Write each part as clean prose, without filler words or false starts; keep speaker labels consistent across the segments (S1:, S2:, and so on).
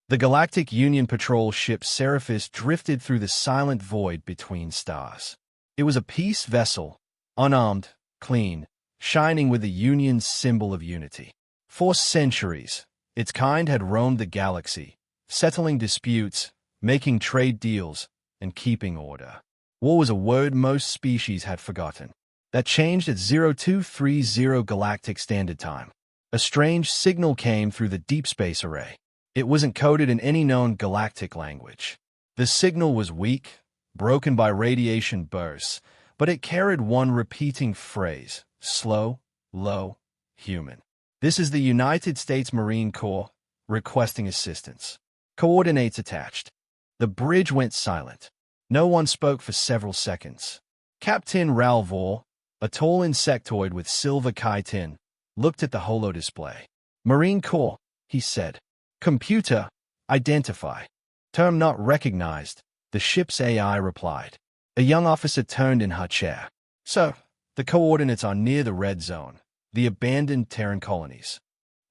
S1: The Galactic Union patrol ship Seraphis drifted through the silent void between stars. It was a peace vessel, unarmed, clean, shining with the Union's symbol of unity. For centuries, its kind had roamed the galaxy, settling disputes, making trade deals, and keeping order. War was a word most species had forgotten. That changed at 0230 Galactic Standard Time. A strange signal came through the deep space array. It wasn't coded in any known galactic language. The signal was weak, broken by radiation bursts, but it carried one repeating phrase: slow, low, human. This is the United States Marine Corps, requesting assistance. Coordinates attached. The bridge went silent. No one spoke for several seconds. Captain Ralvor, a tall insectoid with silver chitin, looked at the holo display. Marine Corps, he said. Computer, identify. Term not recognized, the ship's AI replied. A young officer turned in her chair. So, the coordinates are near the red zone, the abandoned Terran colonies.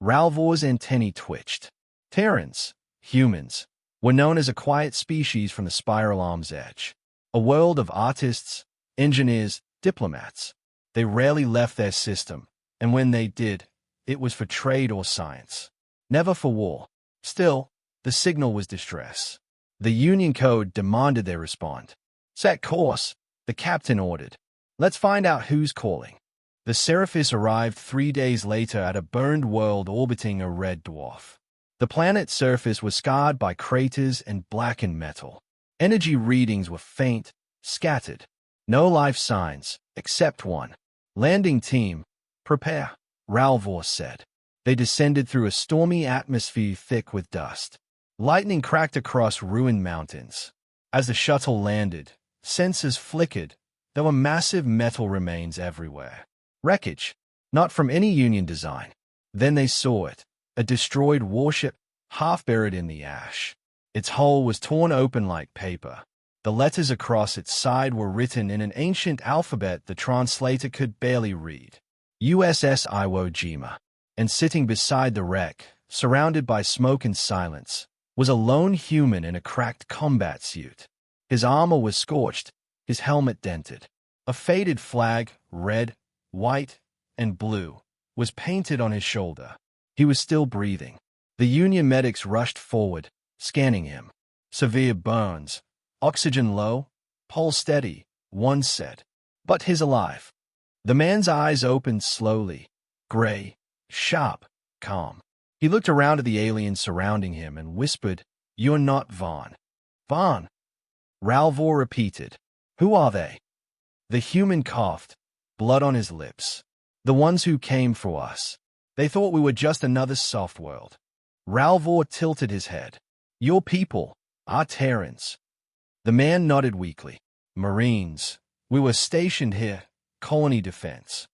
S1: Ralvor's antennae twitched. Terrans, humans, were known as a quiet species from the spiral arm's edge. A world of artists, engineers, diplomats. They rarely left their system, and when they did, it was for trade or science. Never for war. Still, the signal was distress. The Union Code demanded they respond. Set course, the captain ordered. Let's find out who's calling. The Seraphis arrived 3 days later at a burned world orbiting a red dwarf. The planet's surface was scarred by craters and blackened metal. Energy readings were faint, scattered. No life signs, except one. Landing team, prepare, Ralvor said. They descended through a stormy atmosphere thick with dust. Lightning cracked across ruined mountains. As the shuttle landed, sensors flickered. There were massive metal remains everywhere. Wreckage, not from any Union design. Then they saw it, a destroyed warship, half buried in the ash. Its hull was torn open like paper. The letters across its side were written in an ancient alphabet the translator could barely read. USS Iwo Jima. And sitting beside the wreck, surrounded by smoke and silence, was a lone human in a cracked combat suit. His armor was scorched, his helmet dented. A faded flag, red, white, and blue, was painted on his shoulder. He was still breathing. The Union medics rushed forward, scanning him. Severe burns. Oxygen low, pulse steady, one said. But he's alive. The man's eyes opened slowly, gray, sharp, calm. He looked around at the aliens surrounding him and whispered, "You're not Vaughn." "Vaughn?" Ralvor repeated. "Who are they?" The human coughed, blood on his lips. "The ones who came for us. They thought we were just another soft world." Ralvor tilted his head. "Your people, our Terrans." The man nodded weakly. "Marines. We were stationed here, colony defense."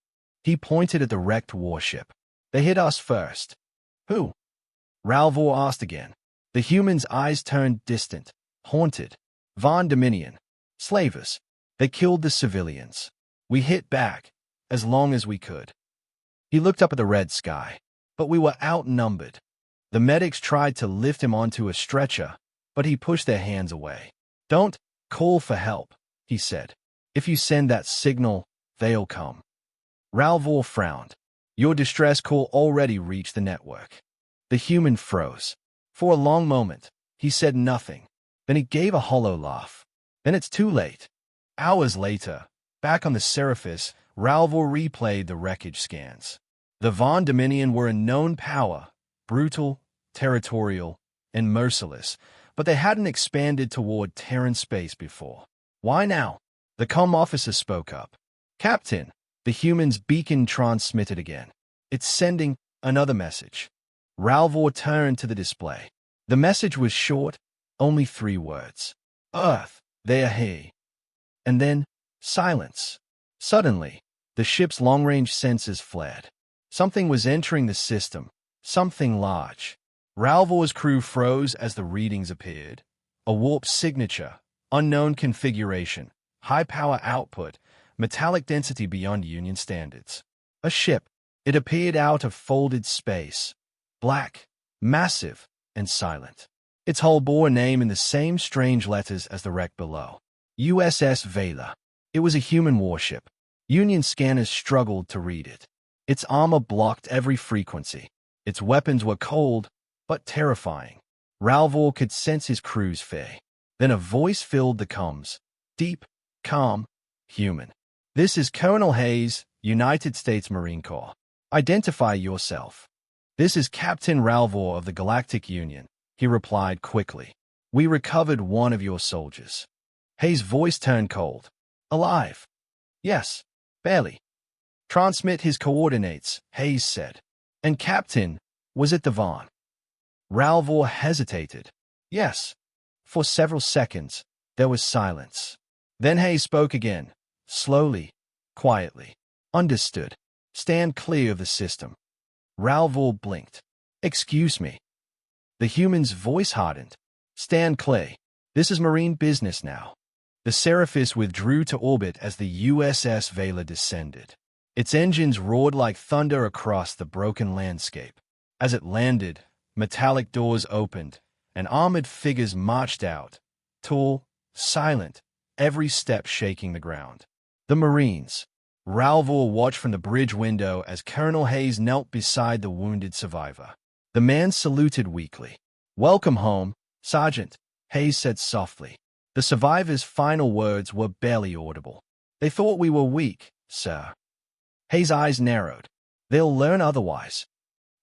S1: He pointed at the wrecked warship. "They hit us first." "Who?" Ralvor asked again. The human's eyes turned distant, haunted. "Von Dominion. Slavers. They killed the civilians. We hit back, as long as we could." He looked up at the red sky. "But we were outnumbered." The medics tried to lift him onto a stretcher, but he pushed their hands away. "Don't call for help," he said. "If you send that signal, they'll come." Ralvor frowned. "Your distress call already reached the network." The human froze. For a long moment, he said nothing. Then he gave a hollow laugh. "Then it's too late." Hours later, back on the Seraphis, Ralvor replayed the wreckage scans. The Von Dominion were a known power, brutal, territorial, and merciless, but they hadn't expanded toward Terran space before. "Why now?" The comm officer spoke up. "Captain," the human's beacon transmitted again. "It's sending another message." Ralvor turned to the display. The message was short, only 3 words. "Earth, they are here." And then, silence. Suddenly, the ship's long-range sensors flared. Something was entering the system, something large. Ralvor's crew froze as the readings appeared. A warp signature, unknown configuration, high power output, metallic density beyond Union standards. A ship. It appeared out of folded space, black, massive, and silent. Its hull bore a name in the same strange letters as the wreck below. USS Vela. It was a human warship. Union scanners struggled to read it. Its armor blocked every frequency. Its weapons were cold, but terrifying. Ralvor could sense his crew's fear. Then a voice filled the comms. Deep, calm, human. This is Colonel Hayes, United States Marine Corps. Identify yourself. This is Captain Ralvor of the Galactic Union, he replied quickly. We recovered one of your soldiers. Hayes' voice turned cold. Alive? Yes, barely. Transmit his coordinates, Hayes said. And Captain, was it the Vaughn? Ralvor hesitated. Yes. For several seconds, there was silence. Then Hayes spoke again, slowly, quietly. Understood. Stand clear of the system. Ralvor blinked. Excuse me. The human's voice hardened. Stand clear. This is marine business now. The Seraphis withdrew to orbit as the USS Vela descended. Its engines roared like thunder across the broken landscape. As it landed, metallic doors opened, and armored figures marched out, tall, silent, every step shaking the ground. The Marines. Ralvor watched from the bridge window as Colonel Hayes knelt beside the wounded survivor. The man saluted weakly. Welcome home, Sergeant, Hayes said softly. The survivor's final words were barely audible. They thought we were weak, sir. Hayes' eyes narrowed. They'll learn otherwise.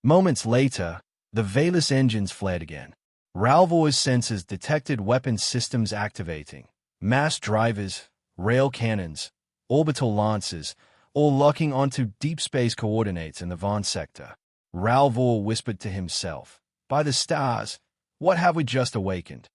S1: Moments later, the Vela's engines flared again. Ralvor's sensors detected weapon systems activating. Mass drivers, rail cannons, orbital lancers, all locking onto deep space coordinates in the Vaughn sector. Ralvor whispered to himself, by the stars, what have we just awakened?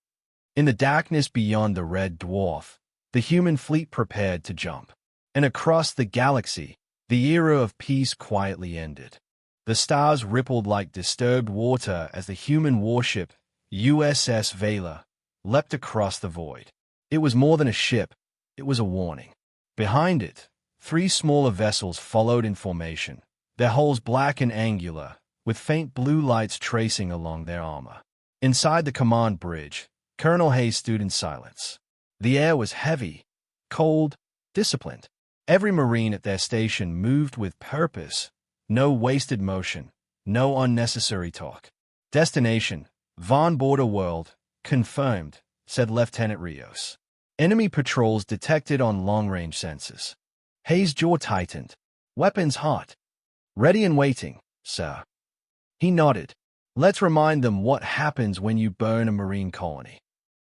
S1: In the darkness beyond the red dwarf, the human fleet prepared to jump. And across the galaxy, the era of peace quietly ended. The stars rippled like disturbed water as the human warship, USS Vela, leapt across the void. It was more than a ship, it was a warning. Behind it, 3 smaller vessels followed in formation, their hulls black and angular, with faint blue lights tracing along their armor. Inside the command bridge, Colonel Hayes stood in silence. The air was heavy, cold, disciplined. Every Marine at their station moved with purpose. No wasted motion, no unnecessary talk. Destination, Vaughn Border World, confirmed, said Lieutenant Rios. Enemy patrols detected on long-range sensors. Hayes' jaw tightened. Weapons hot. Ready and waiting, sir. He nodded. Let's remind them what happens when you burn a Marine colony.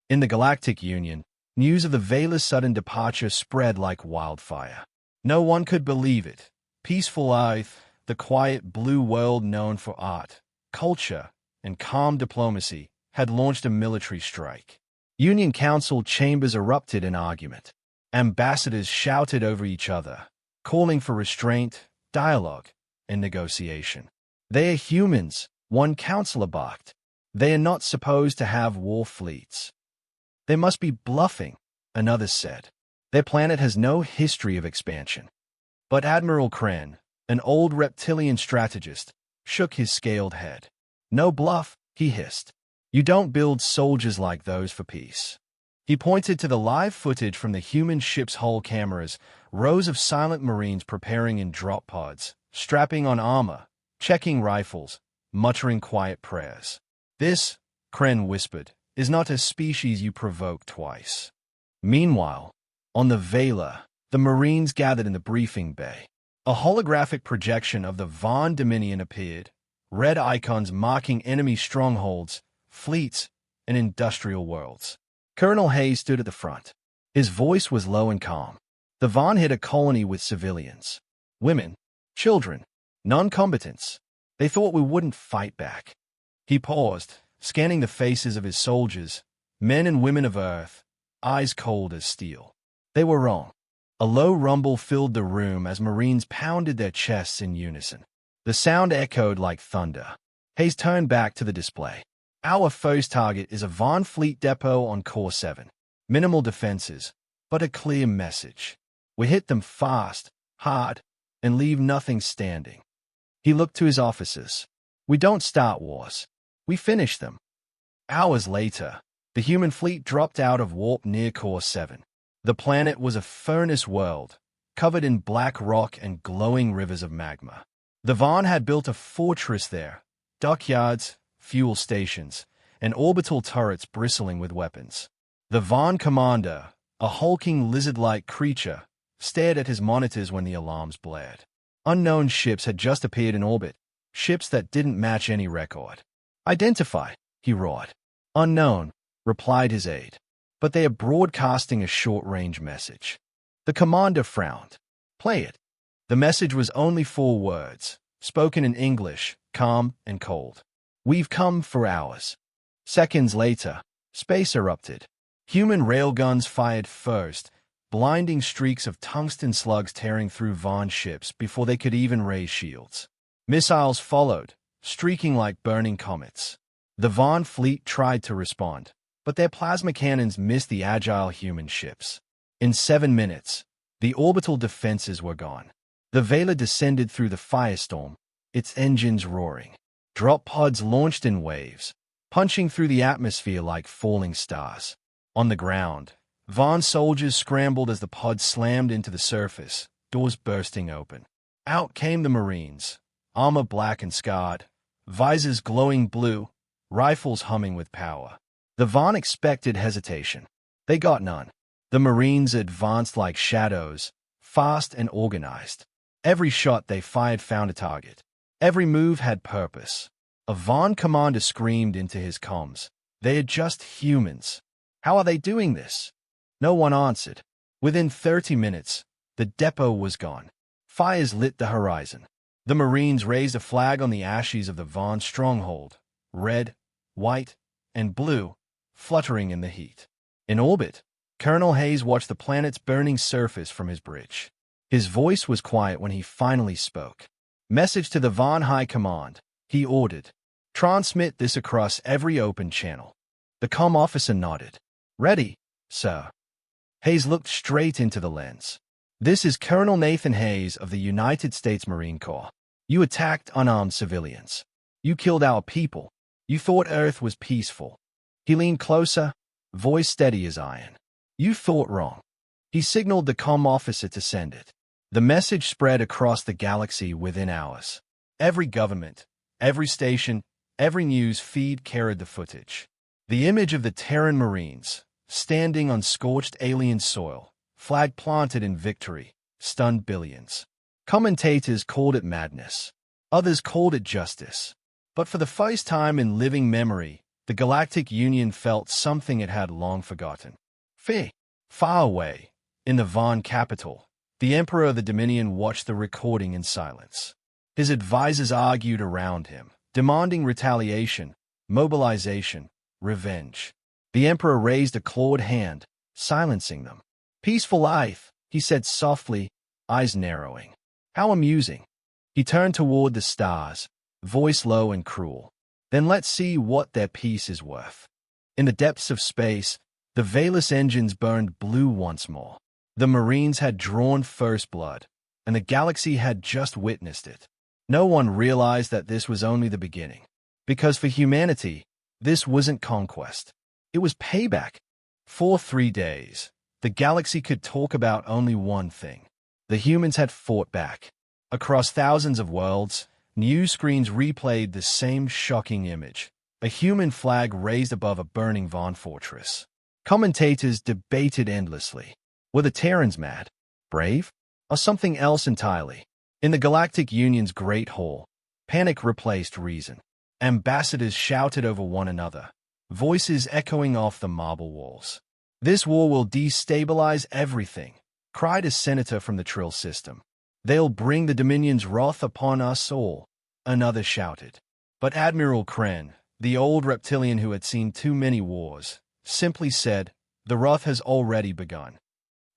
S1: In the Galactic Union, news of the Vela's sudden departure spread like wildfire. No one could believe it. Peaceful Earth, the quiet blue world known for art, culture, and calm diplomacy, had launched a military strike. Union Council chambers erupted in argument. Ambassadors shouted over each other, calling for restraint, dialogue, and negotiation. They are humans, one counselor barked. They are not supposed to have war fleets. They must be bluffing, another said. Their planet has no history of expansion. But Admiral Kren, an old reptilian strategist, shook his scaled head. No bluff, he hissed. You don't build soldiers like those for peace. He pointed to the live footage from the human ship's hull cameras, rows of silent Marines preparing in drop pods, strapping on armor, checking rifles, muttering quiet prayers. This, Kren whispered, is not a species you provoke twice. Meanwhile, on the Vela, the Marines gathered in the briefing bay. A holographic projection of the Vaughn Dominion appeared, red icons marking enemy strongholds, fleets, and industrial worlds. Colonel Hayes stood at the front. His voice was low and calm. The Vaughn hit a colony with civilians. Women, children, non-combatants. They thought we wouldn't fight back. He paused, scanning the faces of his soldiers, men and women of Earth, eyes cold as steel. They were wrong. A low rumble filled the room as Marines pounded their chests in unison. The sound echoed like thunder. Hayes turned back to the display. Our first target is a Vaughn Fleet depot on Core 7. Minimal defenses, but a clear message. We hit them fast, hard, and leave nothing standing. He looked to his officers. We don't start wars. We finish them. Hours later, the human fleet dropped out of warp near Core 7. The planet was a furnace world, covered in black rock and glowing rivers of magma. The Vaughn had built a fortress there, dockyards, fuel stations, and orbital turrets bristling with weapons. The Vaughn commander, a hulking lizard-like creature, stared at his monitors when the alarms blared. Unknown ships had just appeared in orbit, ships that didn't match any record. "Identify," he roared. "Unknown," replied his aide. "But they are broadcasting a short-range message." The commander frowned. "Play it." The message was only 4 words, spoken in English, calm and cold. "We've come for ours." Seconds later, space erupted. Human railguns fired first, blinding streaks of tungsten slugs tearing through Vaughn ships before they could even raise shields. Missiles followed, streaking like burning comets. The Vaughn fleet tried to respond, but their plasma cannons missed the agile human ships. In 7 minutes, the orbital defenses were gone. The Vela descended through the firestorm, its engines roaring. Drop pods launched in waves, punching through the atmosphere like falling stars. On the ground, Vaughn soldiers scrambled as the pods slammed into the surface, doors bursting open. Out came the Marines, armor black and scarred, visors glowing blue, rifles humming with power. The Vaughn expected hesitation. They got none. The Marines advanced like shadows, fast and organized. Every shot they fired found a target. Every move had purpose. A Vaughn commander screamed into his comms. "They are just humans. How are they doing this?" No one answered. Within 30 minutes, the depot was gone. Fires lit the horizon. The Marines raised a flag on the ashes of the Vaughn stronghold, red, white, and blue, fluttering in the heat. In orbit, Colonel Hayes watched the planet's burning surface from his bridge. His voice was quiet when he finally spoke. "Message to the Vaughn High Command," he ordered. "Transmit this across every open channel." The comm officer nodded. "Ready, sir." Hayes looked straight into the lens. "This is Colonel Nathan Hayes of the United States Marine Corps. You attacked unarmed civilians. You killed our people. You thought Earth was peaceful." He leaned closer, voice steady as iron. "You thought wrong." He signaled the comm officer to send it. The message spread across the galaxy within hours. Every government, every station, every news feed carried the footage. The image of the Terran Marines, standing on scorched alien soil, flag planted in victory, stunned billions. Commentators called it madness. Others called it justice. But for the first time in living memory, the Galactic Union felt something it had long forgotten. Far away, in the Vaughn capital, the Emperor of the Dominion watched the recording in silence. His advisors argued around him, demanding retaliation, mobilization, revenge. The Emperor raised a clawed hand, silencing them. "Peaceful life," he said softly, eyes narrowing. "How amusing." He turned toward the stars, voice low and cruel. "Then let's see what their peace is worth." In the depths of space, the Velas engines burned blue once more. The Marines had drawn first blood, and the galaxy had just witnessed it. No one realized that this was only the beginning. Because for humanity, this wasn't conquest. It was payback. For 3 days, the galaxy could talk about only one thing. The humans had fought back. Across thousands of worlds, news screens replayed the same shocking image. A human flag raised above a burning Vaughn fortress. Commentators debated endlessly. Were the Terrans mad, brave, or something else entirely? In the Galactic Union's Great Hall, panic replaced reason. Ambassadors shouted over one another, voices echoing off the marble walls. "This war will destabilize everything," cried a senator from the Trill system. "They'll bring the Dominion's wrath upon us all," another shouted. But Admiral Kren, the old reptilian who had seen too many wars, simply said, "The wrath has already begun."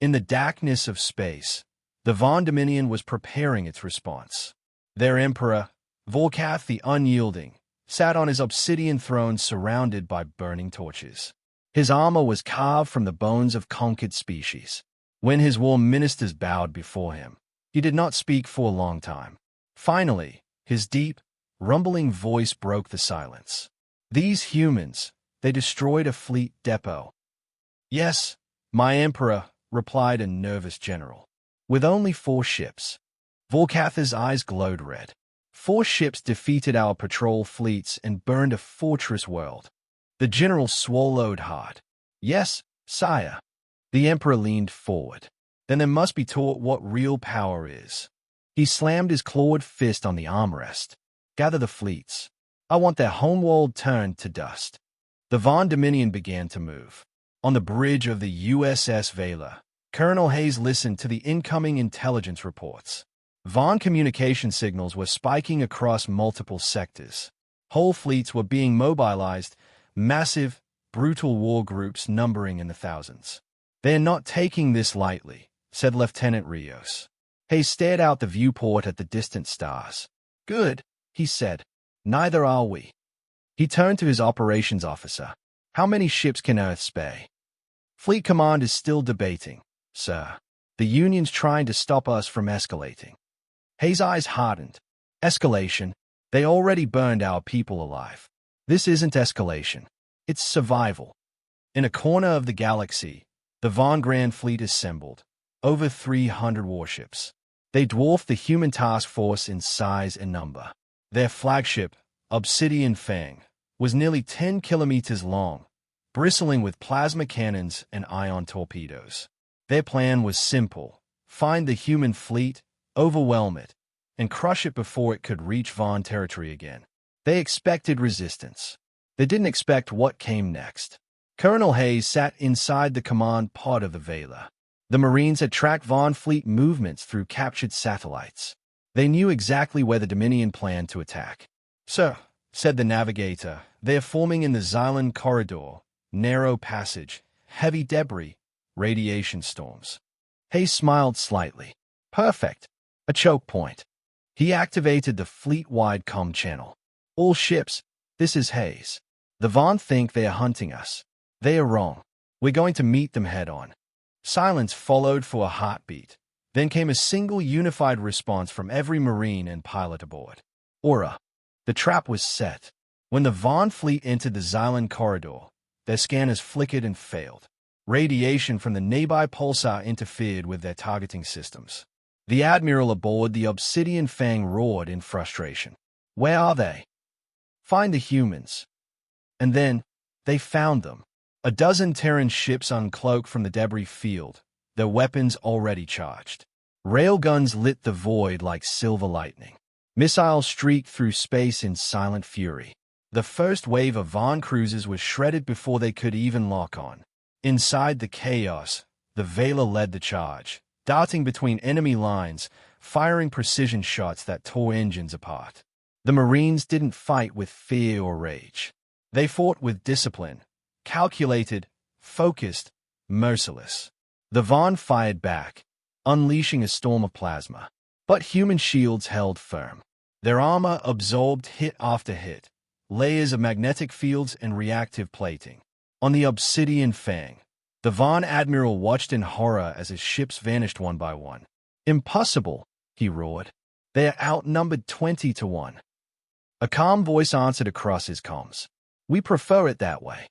S1: In the darkness of space, the Vaughn Dominion was preparing its response. Their emperor, Volkath the Unyielding, sat on his obsidian throne surrounded by burning torches. His armor was carved from the bones of conquered species. When his war ministers bowed before him, he did not speak for a long time. Finally, his deep, rumbling voice broke the silence. "These humans, They destroyed a fleet depot. Yes, my emperor, replied a nervous general. With only 4 ships. Vorkatha's eyes glowed red. 4 ships defeated our patrol fleets and burned a fortress world. The general swallowed hard. Yes, sire. The emperor leaned forward. Then they must be taught what real power is. He slammed his clawed fist on the armrest. Gather the fleets. I want their homeworld turned to dust. The Von Dominion began to move. On the bridge of the USS Vela, Colonel Hayes listened to the incoming intelligence reports. Von communication signals were spiking across multiple sectors. Whole fleets were being mobilized, massive, brutal war groups numbering in the thousands. They're not taking this lightly, said Lieutenant Rios. Hayes stared out the viewport at the distant stars. Good, he said. Neither are we. He turned to his operations officer. How many ships can Earth spare? Fleet Command is still debating, sir. The Union's trying to stop us from escalating. Hayes' eyes hardened. Escalation? They already burned our people alive. This isn't escalation. It's survival. In a corner of the galaxy, the Von Grand Fleet assembled. Over 300 warships. They dwarfed the human task force in size and number. Their flagship, Obsidian Fang, was nearly 10 kilometers long, bristling with plasma cannons and ion torpedoes. Their plan was simple. Find the human fleet, overwhelm it, and crush it before it could reach Von territory again. They expected resistance. They didn't expect what came next. Colonel Hayes sat inside the command pod of the Vela. The Marines had tracked Von fleet movements through captured satellites. They knew exactly where the Dominion planned to attack. Sir, said the navigator, they are forming in the Xylan corridor, narrow passage, heavy debris, radiation storms. Hayes smiled slightly. Perfect. A choke point. He activated the fleet-wide comm channel. All ships, this is Hayes. The Von think they are hunting us. They are wrong. We're going to meet them head-on. Silence followed for a heartbeat. Then came a single unified response from every Marine and pilot aboard. Aura. The trap was set. When the Von fleet entered the Xylan corridor, their scanners flickered and failed. Radiation from the nearby pulsar interfered with their targeting systems. The admiral aboard the Obsidian Fang roared in frustration. Where are they? Find the humans. And then, they found them. A dozen Terran ships uncloaked from the debris field, their weapons already charged. Railguns lit the void like silver lightning. Missiles streaked through space in silent fury. The first wave of Von cruisers was shredded before they could even lock on. Inside the chaos, the Vela led the charge, darting between enemy lines, firing precision shots that tore engines apart. The Marines didn't fight with fear or rage. They fought with discipline, calculated, focused, merciless. The Von fired back, unleashing a storm of plasma. But human shields held firm. Their armor absorbed hit after hit, layers of magnetic fields and reactive plating. On the Obsidian Fang, the Von admiral watched in horror as his ships vanished one by one. Impossible, he roared. They are outnumbered 20-1. A calm voice answered across his comms. We prefer it that way.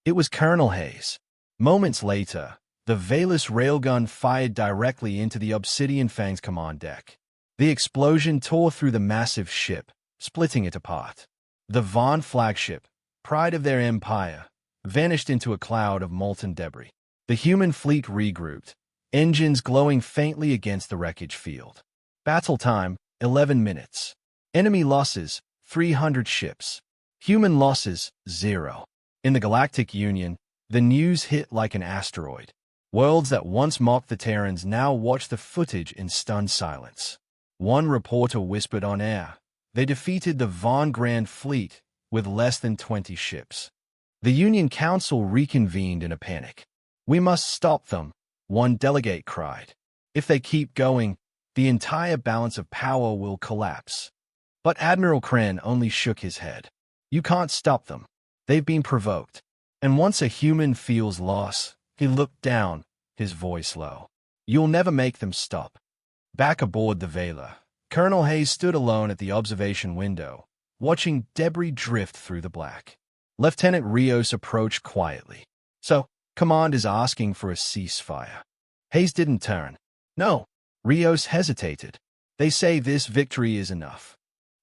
S1: It was Colonel Hayes. Moments later, the Velas railgun fired directly into the Obsidian Fang's command deck. The explosion tore through the massive ship, splitting it apart. The Von flagship, pride of their empire, vanished into a cloud of molten debris. The human fleet regrouped, engines glowing faintly against the wreckage field. Battle time, 11 minutes. Enemy losses, 300 ships. Human losses, 0. In the Galactic Union, the news hit like an asteroid. Worlds that once mocked the Terrans now watched the footage in stunned silence. One reporter whispered on air, they defeated the Von Grand Fleet with less than 20 ships. The Union Council reconvened in a panic. We must stop them, one delegate cried. If they keep going, the entire balance of power will collapse. But Admiral Kren only shook his head. You can't stop them. They've been provoked. And once a human feels loss, he looked down, his voice low. You'll never make them stop. Back aboard the Vela, Colonel Hayes stood alone at the observation window, watching debris drift through the black. Lieutenant Rios approached quietly. "So, command is asking for a ceasefire." Hayes didn't turn. "No." Rios hesitated. "They say this victory is enough."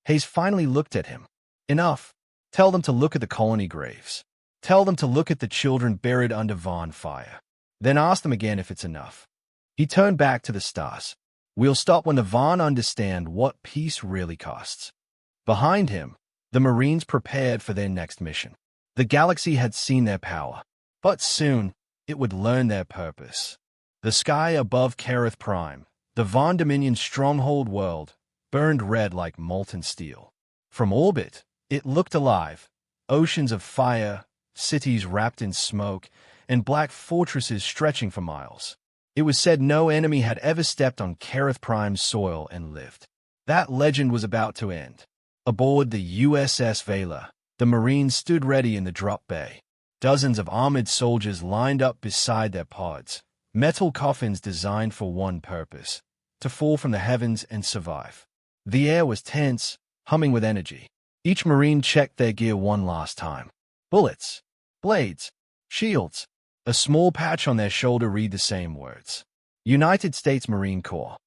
S1: Hayes finally looked at him. "Enough. Tell them to look at the colony graves. Tell them to look at the children buried under Vaughn fire. Then ask them again if it's enough." He turned back to the stars. "We'll stop when the Vaughn understand what peace really costs." Behind him, the Marines prepared for their next mission. The galaxy had seen their power, but soon it would learn their purpose. The sky above Kareth Prime, the Vaughn Dominion's stronghold world, burned red like molten steel. From orbit, it looked alive. Oceans of fire, cities wrapped in smoke, and black fortresses stretching for miles. It was said no enemy had ever stepped on Kareth Prime's soil and lived. That legend was about to end. Aboard the USS Vela, the Marines stood ready in the drop bay. Dozens of armored soldiers lined up beside their pods, metal coffins designed for one purpose: to fall from the heavens and survive. The air was tense, humming with energy. Each Marine checked their gear one last time. Bullets, blades, shields. A small patch on their shoulder read the same words: United States Marine Corps.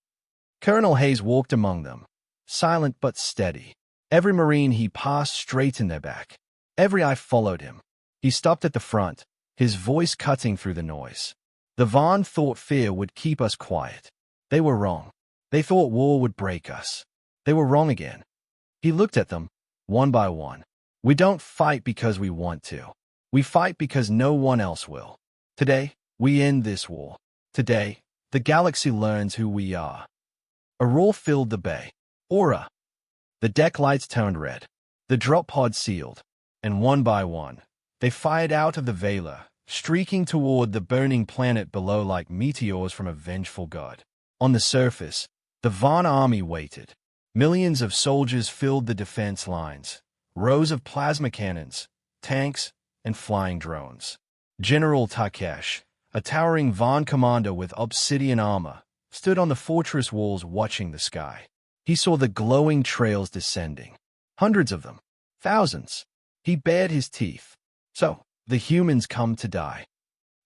S1: Colonel Hayes walked among them, silent but steady. Every Marine he passed straightened their back. Every eye followed him. He stopped at the front, his voice cutting through the noise. "The Vaughn thought fear would keep us quiet. They were wrong. They thought war would break us. They were wrong again." He looked at them, one by one. "We don't fight because we want to. We fight because no one else will. Today, we end this war. Today, the galaxy learns who we are." A roar filled the bay. "Aura!" The deck lights turned red. The drop pod sealed, and one by one, they fired out of the Vela, streaking toward the burning planet below like meteors from a vengeful god. On the surface, the Vaughn army waited. Millions of soldiers filled the defense lines, rows of plasma cannons, tanks, and flying drones. General Takesh, a towering Vaughn commander with obsidian armor, stood on the fortress walls watching the sky. He saw the glowing trails descending. Hundreds of them. Thousands. He bared his teeth. So, the humans come to die.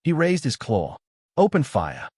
S1: He raised his claw. "Open fire."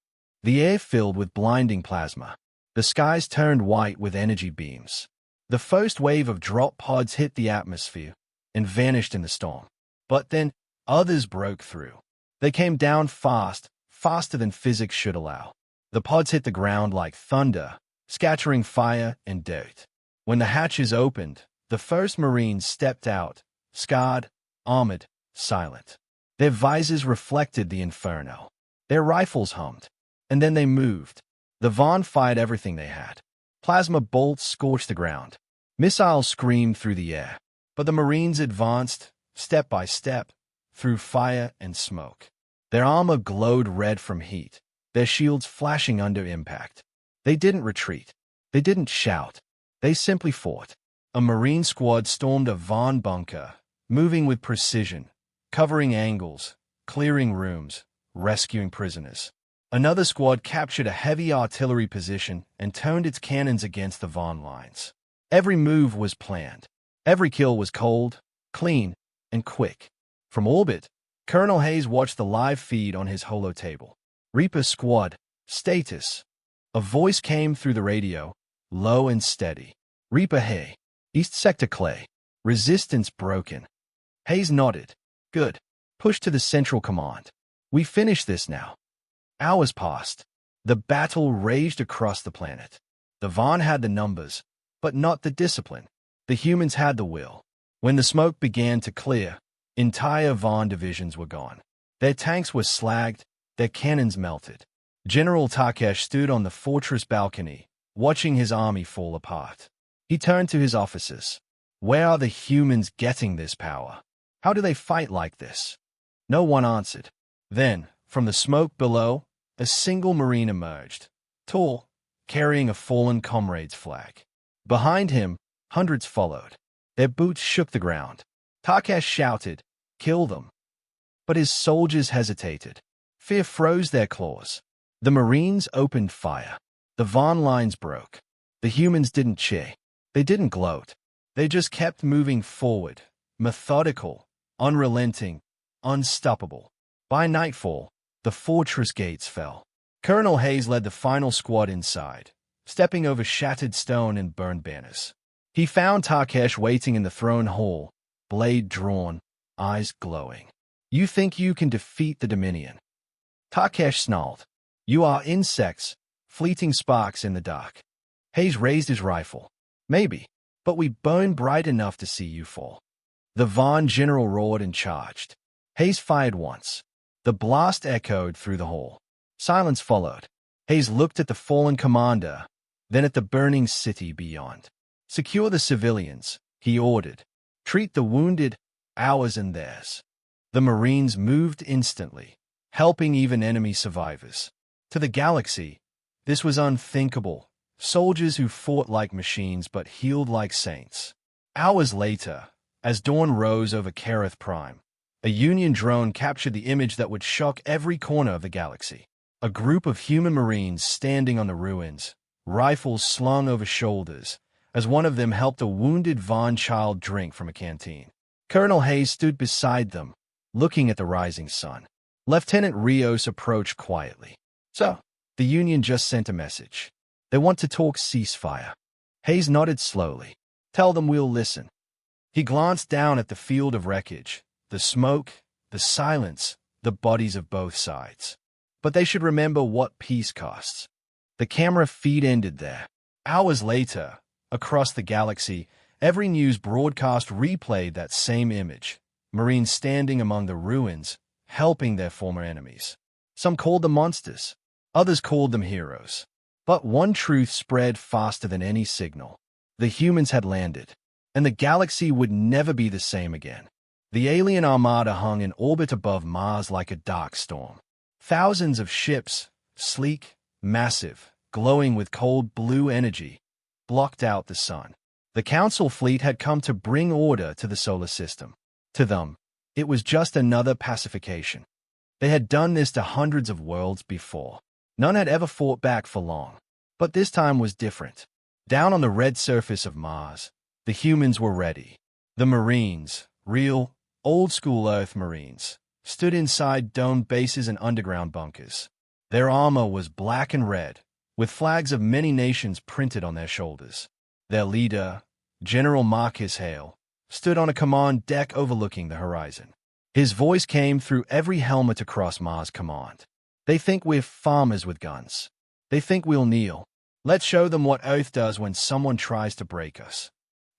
S1: The air filled with blinding plasma. The skies turned white with energy beams. The first wave of drop pods hit the atmosphere and vanished in the storm. But then, others broke through. They came down fast, faster than physics should allow. The pods hit the ground like thunder, scattering fire and dirt. When the hatches opened, the first Marines stepped out, scarred, armored, silent. Their visors reflected the inferno. Their rifles hummed. And then they moved. The Vaughn fired everything they had. Plasma bolts scorched the ground. Missiles screamed through the air. But the Marines advanced, step by step, through fire and smoke. Their armor glowed red from heat, their shields flashing under impact. They didn't retreat. They didn't shout. They simply fought. A Marine squad stormed a Vaughn bunker, moving with precision, covering angles, clearing rooms, rescuing prisoners. Another squad captured a heavy artillery position and turned its cannons against the Vaughn lines. Every move was planned. Every kill was cold, clean, and quick. From orbit, Colonel Hayes watched the live feed on his holotable. "Reaper Squad, status." A voice came through the radio, low and steady. "Reaper Hay, East Sector Clay. Resistance broken." Hayes nodded. "Good. Push to the Central Command. We finish this now." Hours passed. The battle raged across the planet. The Vaughn had the numbers, but not the discipline. The humans had the will. When the smoke began to clear, entire Vaughn divisions were gone. Their tanks were slagged, their cannons melted. General Takesh stood on the fortress balcony, watching his army fall apart. He turned to his officers. "Where are the humans getting this power? How do they fight like this?" No one answered. Then, from the smoke below, a single Marine emerged, tall, carrying a fallen comrade's flag. Behind him, hundreds followed. Their boots shook the ground. Takesh shouted, "Kill them." But his soldiers hesitated. Fear froze their claws. The Marines opened fire. The Vaughn lines broke. The humans didn't cheer. They didn't gloat. They just kept moving forward, methodical, unrelenting, unstoppable. By nightfall, the fortress gates fell. Colonel Hayes led the final squad inside, stepping over shattered stone and burned banners. He found Takesh waiting in the throne hall, blade drawn, eyes glowing. "You think you can defeat the Dominion?" Takesh snarled. "You are insects, fleeting sparks in the dark." Hayes raised his rifle. "Maybe, but we burn bright enough to see you fall." The Vaughn general roared and charged. Hayes fired once. The blast echoed through the hall. Silence followed. Hayes looked at the fallen commander, then at the burning city beyond. "Secure the civilians," he ordered. "Treat the wounded, ours and theirs." The Marines moved instantly, helping even enemy survivors. To the galaxy, this was unthinkable. Soldiers who fought like machines but healed like saints. Hours later, as dawn rose over Kerith Prime, a Union drone captured the image that would shock every corner of the galaxy. A group of human Marines standing on the ruins, rifles slung over shoulders, as one of them helped a wounded Vaughn child drink from a canteen. Colonel Hayes stood beside them, looking at the rising sun. Lieutenant Rios approached quietly. "So, the Union just sent a message. They want to talk ceasefire." Hayes nodded slowly. "Tell them we'll listen." He glanced down at the field of wreckage, the smoke, the silence, the bodies of both sides. But they should remember what peace costs. The camera feed ended there. Hours later, across the galaxy, every news broadcast replayed that same image. Marines standing among the ruins, helping their former enemies. Some called them monsters. Others called them heroes. But one truth spread faster than any signal. The humans had landed, and the galaxy would never be the same again. The alien armada hung in orbit above Mars like a dark storm. Thousands of ships, sleek, massive, glowing with cold blue energy, blocked out the sun. The Council fleet had come to bring order to the solar system. To them, it was just another pacification. They had done this to hundreds of worlds before. None had ever fought back for long. But this time was different. Down on the red surface of Mars, the humans were ready. The Marines, real, old-school Earth Marines, stood inside domed bases and underground bunkers. Their armor was black and red, with flags of many nations printed on their shoulders. Their leader, General Marcus Hale, stood on a command deck overlooking the horizon. His voice came through every helmet across Mars Command. "They think we're farmers with guns. They think we'll kneel. Let's show them what Earth does when someone tries to break us."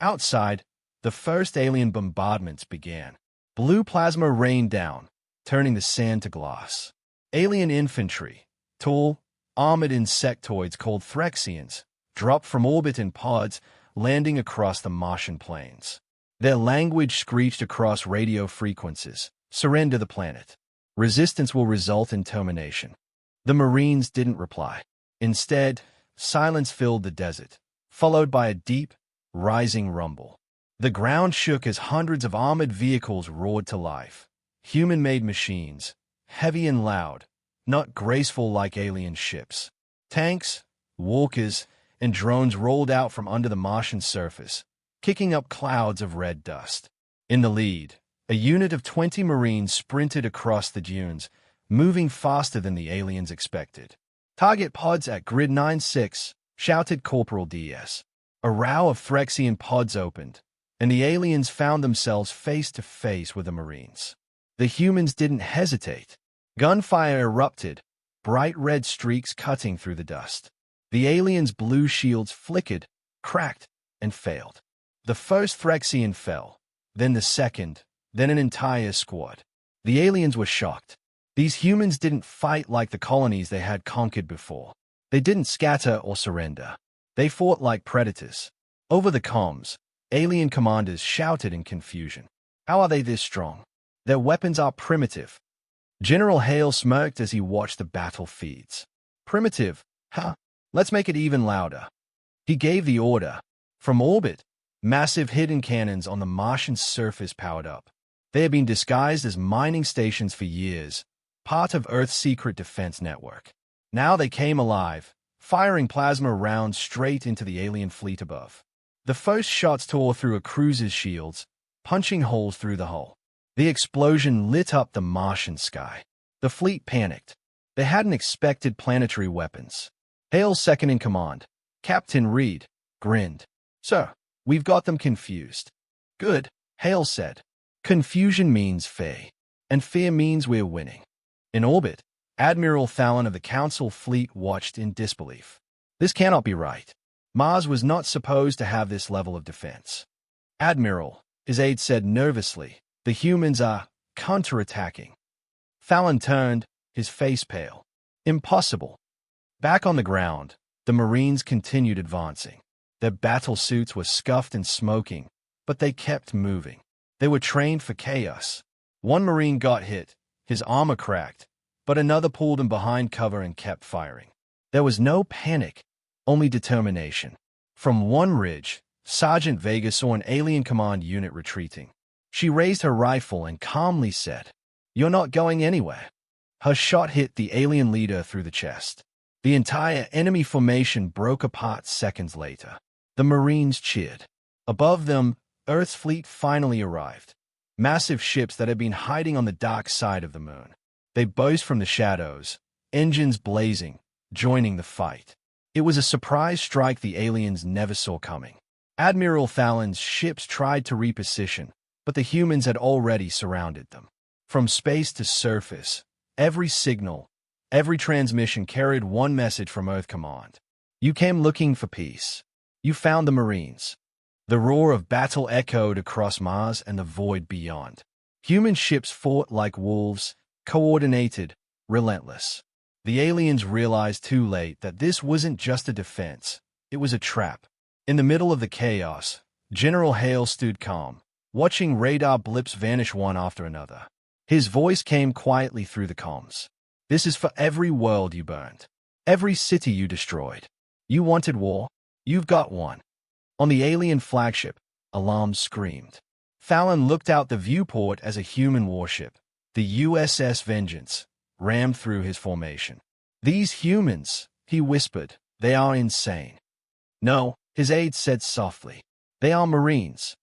S1: Outside, the first alien bombardments began. Blue plasma rained down, turning the sand to glass. Alien infantry, tall, armored insectoids called Threxians, dropped from orbit in pods, landing across the Martian plains. Their language screeched across radio frequencies. "Surrender the planet. Resistance will result in termination." The Marines didn't reply. Instead, silence filled the desert, followed by a deep, rising rumble. The ground shook as hundreds of armored vehicles roared to life. Human-made machines, heavy and loud, not graceful like alien ships. Tanks, walkers, and drones rolled out from under the Martian surface, kicking up clouds of red dust. In the lead, a unit of 20 Marines sprinted across the dunes, moving faster than the aliens expected. "Target pods at Grid 9-6, shouted Corporal DS. A row of Threxian pods opened, and the aliens found themselves face to face with the Marines. The humans didn't hesitate. Gunfire erupted, bright red streaks cutting through the dust. The aliens' blue shields flickered, cracked, and failed. The first Threxian fell, then the second, then an entire squad. The aliens were shocked. These humans didn't fight like the colonies they had conquered before. They didn't scatter or surrender. They fought like predators. Over the comms, alien commanders shouted in confusion. "How are they this strong? Their weapons are primitive." General Hale smirked as he watched the battle feeds. "Primitive? Huh? Let's make it even louder." He gave the order. From orbit, massive hidden cannons on the Martian surface powered up. They had been disguised as mining stations for years, part of Earth's secret defense network. Now they came alive, firing plasma rounds straight into the alien fleet above. The first shots tore through a cruiser's shields, punching holes through the hull. The explosion lit up the Martian sky. The fleet panicked. They hadn't expected planetary weapons. Hale's second-in-command, Captain Reed, grinned. "Sir, we've got them confused." "Good," Hale said. "Confusion means fear, and fear means we're winning." In orbit, Admiral Fallon of the Council fleet watched in disbelief. This cannot be right. Mars was not supposed to have this level of defense. "Admiral," his aide said nervously, "the humans are counterattacking." Fallon turned, his face pale. "Impossible." Back on the ground, the Marines continued advancing. Their battle suits were scuffed and smoking, but they kept moving. They were trained for chaos. One Marine got hit, his armor cracked, but another pulled him behind cover and kept firing. There was no panic, only determination. From one ridge, Sergeant Vega saw an alien command unit retreating. She raised her rifle and calmly said, "You're not going anywhere." Her shot hit the alien leader through the chest. The entire enemy formation broke apart seconds later. The Marines cheered. Above them, Earth's fleet finally arrived. Massive ships that had been hiding on the dark side of the moon. They burst from the shadows, engines blazing, joining the fight. It was a surprise strike the aliens never saw coming. Admiral Fallon's ships tried to reposition, but the humans had already surrounded them. From space to surface, every signal, every transmission carried one message from Earth Command. You came looking for peace. You found the Marines. The roar of battle echoed across Mars and the void beyond. Human ships fought like wolves, coordinated, relentless. The aliens realized too late that this wasn't just a defense, it was a trap. In the middle of the chaos, General Hale stood calm, watching radar blips vanish one after another. His voice came quietly through the comms. "This is for every world you burned, every city you destroyed. You wanted war? You've got one." On the alien flagship, alarms screamed. Fallon looked out the viewport as a human warship, the USS Vengeance, rammed through his formation. "These humans," he whispered, "they are insane." "No," his aide said softly. "They are Marines."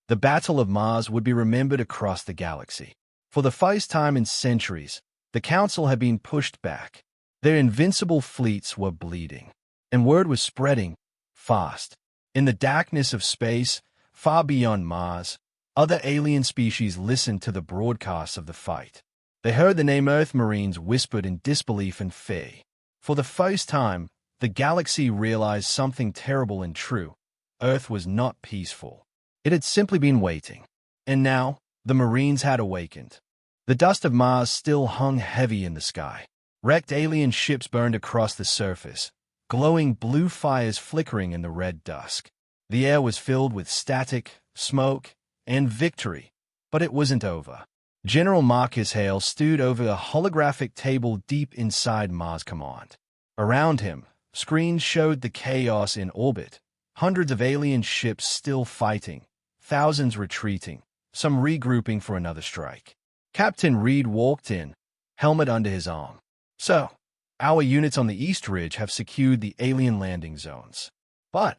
S1: The Battle of Mars would be remembered across the galaxy. For the first time in centuries, the Council had been pushed back. Their invincible fleets were bleeding, and word was spreading fast. In the darkness of space, far beyond Mars, other alien species listened to the broadcasts of the fight. They heard the name Earth Marines whispered in disbelief and fear. For the first time, the galaxy realized something terrible and true. Earth was not peaceful. It had simply been waiting. And now, the Marines had awakened. The dust of Mars still hung heavy in the sky. Wrecked alien ships burned across the surface, glowing blue fires flickering in the red dusk. The air was filled with static, smoke, and victory, but it wasn't over. General Marcus Hale stood over a holographic table deep inside Mars Command. Around him, screens showed the chaos in orbit, hundreds of alien ships still fighting, thousands retreating, some regrouping for another strike. Captain Reed walked in, helmet under his arm. "So, our units on the East Ridge have secured the alien landing zones. But,"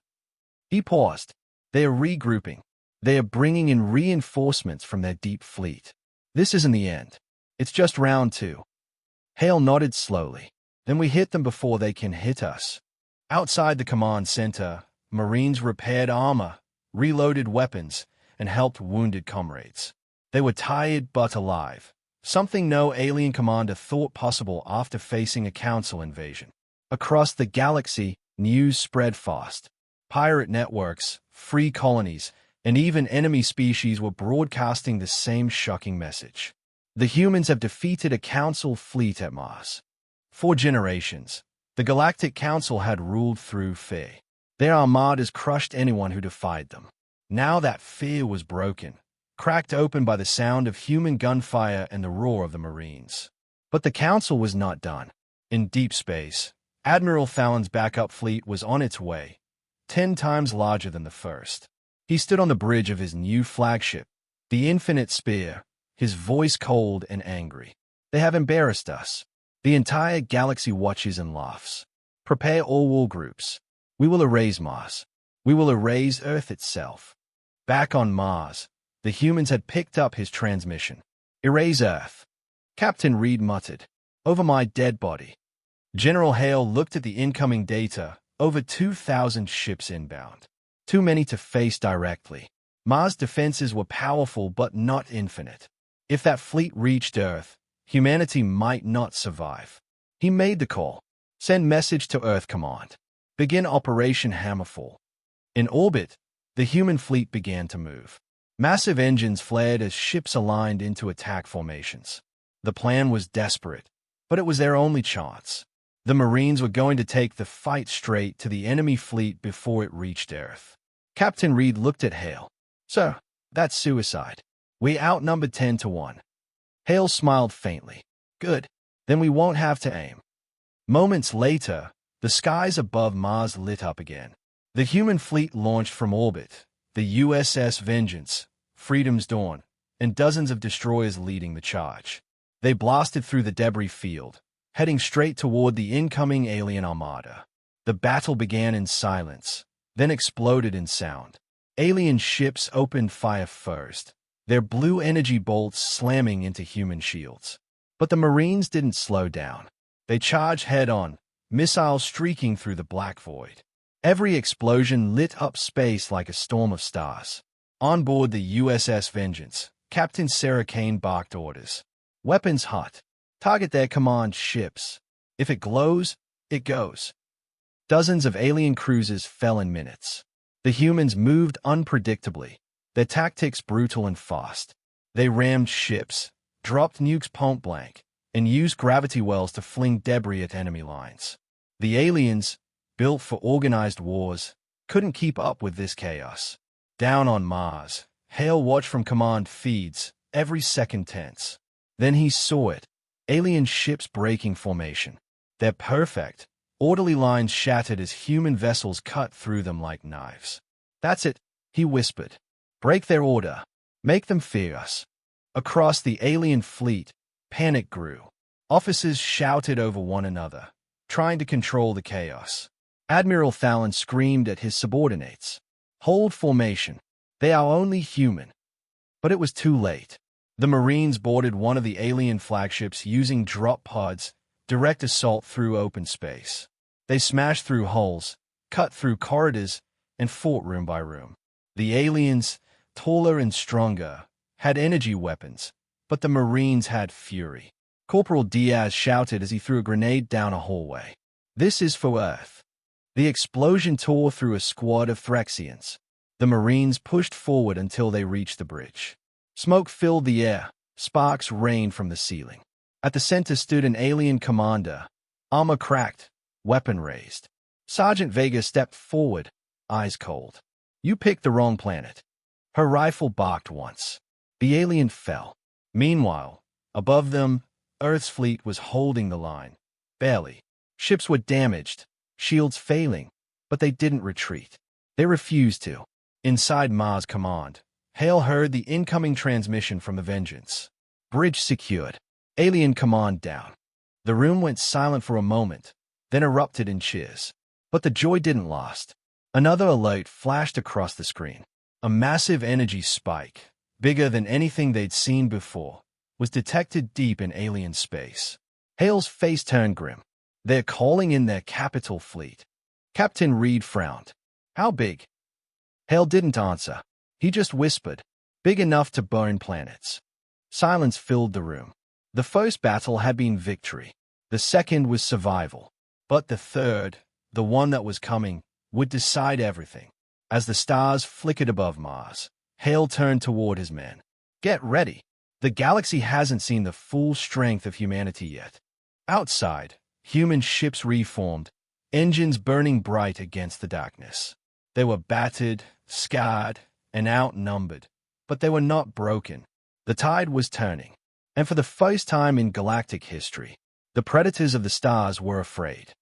S1: he paused, "they are regrouping. They are bringing in reinforcements from their deep fleet. This isn't the end. It's just round two." Hale nodded slowly. "Then we hit them before they can hit us." Outside the command center, Marines repaired armor, reloaded weapons, and helped wounded comrades. They were tired but alive, something no alien commander thought possible after facing a Council invasion. Across the galaxy, news spread fast. Pirate networks, free colonies, and even enemy species were broadcasting the same shocking message. The humans have defeated a Council fleet at Mars. For generations, the Galactic Council had ruled through fear. Their armadas crushed anyone who defied them. Now that fear was broken, cracked open by the sound of human gunfire and the roar of the Marines. But the Council was not done. In deep space, Admiral Fallon's backup fleet was on its way, 10 times larger than the first. He stood on the bridge of his new flagship, the Infinite Spear, his voice cold and angry. "They have embarrassed us. The entire galaxy watches and laughs. Prepare all war groups. We will erase Mars. We will erase Earth itself." Back on Mars, The humans had picked up his transmission. "Erase Earth," Captain Reed muttered. "Over my dead body." General Hale looked at the incoming data. Over 2,000 ships inbound. Too many to face directly. Mars' defenses were powerful but not infinite. If that fleet reached Earth, humanity might not survive. He made the call. "Send message to Earth Command. Begin Operation Hammerfall." In orbit, the human fleet began to move. Massive engines flared as ships aligned into attack formations. The plan was desperate, but it was their only chance. The Marines were going to take the fight straight to the enemy fleet before it reached Earth. Captain Reed looked at Hale. "Sir, that's suicide. We outnumbered 10 to 1. Hale smiled faintly. "Good. Then we won't have to aim." Moments later, the skies above Mars lit up again. The human fleet launched from orbit, the USS Vengeance, Freedom's Dawn, and dozens of destroyers leading the charge. They blasted through the debris field, heading straight toward the incoming alien armada. The battle began in silence, then exploded in sound. Alien ships opened fire first, their blue energy bolts slamming into human shields. But the Marines didn't slow down. They charged head-on, missiles streaking through the black void. Every explosion lit up space like a storm of stars. On board the USS Vengeance, Captain Sarah Kane barked orders. "Weapons hot. Target their command ships. If it glows, it goes." Dozens of alien cruisers fell in minutes. The humans moved unpredictably, their tactics brutal and fast. They rammed ships, dropped nukes point blank, and used gravity wells to fling debris at enemy lines. The aliens, built for organized wars, couldn't keep up with this chaos. Down on Mars, Hale watched from command feeds, every second tense. Then he saw it. Alien ships breaking formation. Their perfect, orderly lines shattered as human vessels cut through them like knives. "That's it," he whispered. "Break their order. Make them fear us." Across the alien fleet, panic grew. Officers shouted over one another, trying to control the chaos. Admiral Thalen screamed at his subordinates. "Hold formation. They are only human." But it was too late. The Marines boarded one of the alien flagships using drop pods, direct assault through open space. They smashed through hulls, cut through corridors, and fought room by room. The aliens, taller and stronger, had energy weapons, but the Marines had fury. Corporal Diaz shouted as he threw a grenade down a hallway. "This is for Earth." The explosion tore through a squad of Threxians. The Marines pushed forward until they reached the bridge. Smoke filled the air, sparks rained from the ceiling. At the center stood an alien commander, armor cracked, weapon raised. Sergeant Vega stepped forward, eyes cold. "You picked the wrong planet." Her rifle barked once. The alien fell. Meanwhile, above them, Earth's fleet was holding the line. Barely. Ships were damaged, shields failing, but they didn't retreat. They refused to. Inside Mars Command, Hale heard the incoming transmission from the Vengeance. "Bridge secured. Alien command down." The room went silent for a moment, then erupted in cheers. But the joy didn't last. Another alert flashed across the screen. A massive energy spike, bigger than anything they'd seen before, was detected deep in alien space. Hale's face turned grim. "They're calling in their capital fleet." Captain Reed frowned. "How big?" Hale didn't answer. He just whispered, "Big enough to burn planets." Silence filled the room. The first battle had been victory. The second was survival. But the third, the one that was coming, would decide everything. As the stars flickered above Mars, Hale turned toward his men. "Get ready. The galaxy hasn't seen the full strength of humanity yet." Outside, human ships reformed, engines burning bright against the darkness. They were battered, scarred, and outnumbered, but they were not broken. The tide was turning, and for the first time in galactic history, the predators of the stars were afraid.